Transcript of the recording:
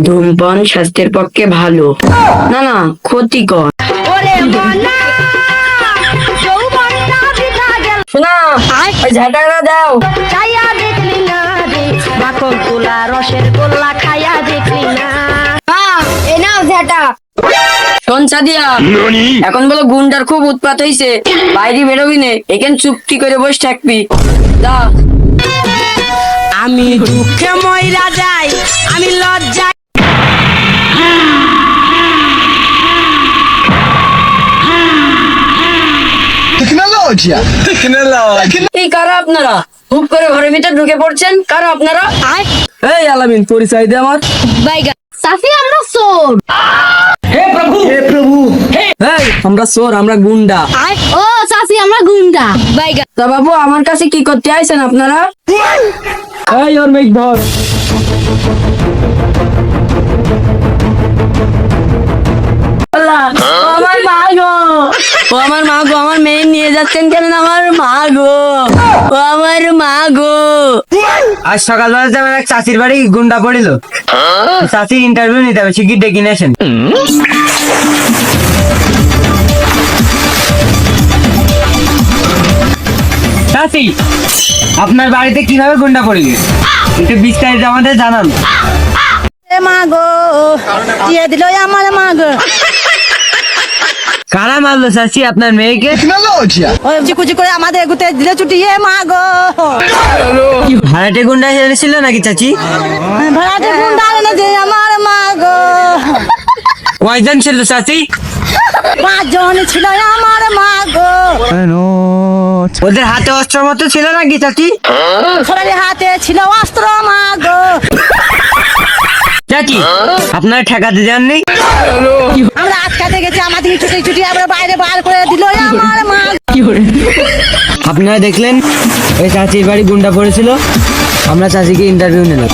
ধূমপান স্বাস্থ্যের পক্ষে ভালো না, না ক্ষতিকর। শোনা ওই ঝাঁটাটা দাও। খাইয়া দেখলি না রে মাখন তোলা রসের গোল্লা খাইয়া দেখলি না। এই নাও ঝাঁটা। শোন সাদিয়া, এখন বলো গুন্ডার খুব উৎপাত হইছে, বাইরে বেরোবি নে, এখানে চুপটি করে বসে থাকবি। যা। আমি দুঃখে ময়রা যাই, আমি লজ্জায় এই কারা আপনারা? হুপ করে ঘরের ভিতর ঢুকে পড়ছেন, কারা আপনারা? এই আলামিন, পরিচয় দে আমার। বাইগা সাফি আমরা চোর। এই আমরা চোর, আমরা গুন্ডা। ও সাফি আমরা গুন্ডা। বাইগা তা বাবু, আমার কাছে কি করতে আইছেন আপনারা? এই ওর মেঘ ধর। আল্লাহ, ও আমার মা গো, ও আমার মা গো, আমার মেয়ে নিয়ে যাচ্ছেন কেন? আমার মা গো, ও আমার মা গো। আজ সকালবেলা আমার এক চাচির বাড়ি গুন্ডা পড়িল। চাচির ইন্টারভিউ নিতে হবে, শিগগির ডেকে নিয়ে আসেন। চাচি, আপনার বাড়িতে কিভাবে গুন্ডা পড়িল একটু বিস্তারিত আমাদের জানান। মা গো দিয়ে দিল আমার মা গো। কারা মারলো চাচি আপনার মেয়েকে? ওই চিকুচি করে আমাদের গুতে দিলে ছুটিয়ে মা গো। ভাড়াটে গুন্ডা ছিল নাকি চাচি? ভাড়াটে গুন্ডা এনে দিয়ে আমার মা গো। কয়জন ছিল চাচি? 5 জন ছিল আমার মা গো। ওদের হাতে অস্ত্র মতো ছিল নাকি চাচি? সবার হাতে ছিল অস্ত্র মা গো। চাচি, আপনার ঠেকাতে যাননি? আমরা আটকাতে গেছি, আমাদের ছুটি ছুটি আমরা বাইরে বার করে দিল আমার মা। আপনারা দেখলেন ওই চাচির বাড়ি গুন্ডা পড়েছিল, আমরা চাচিকে ইন্টারভিউ নিলাম।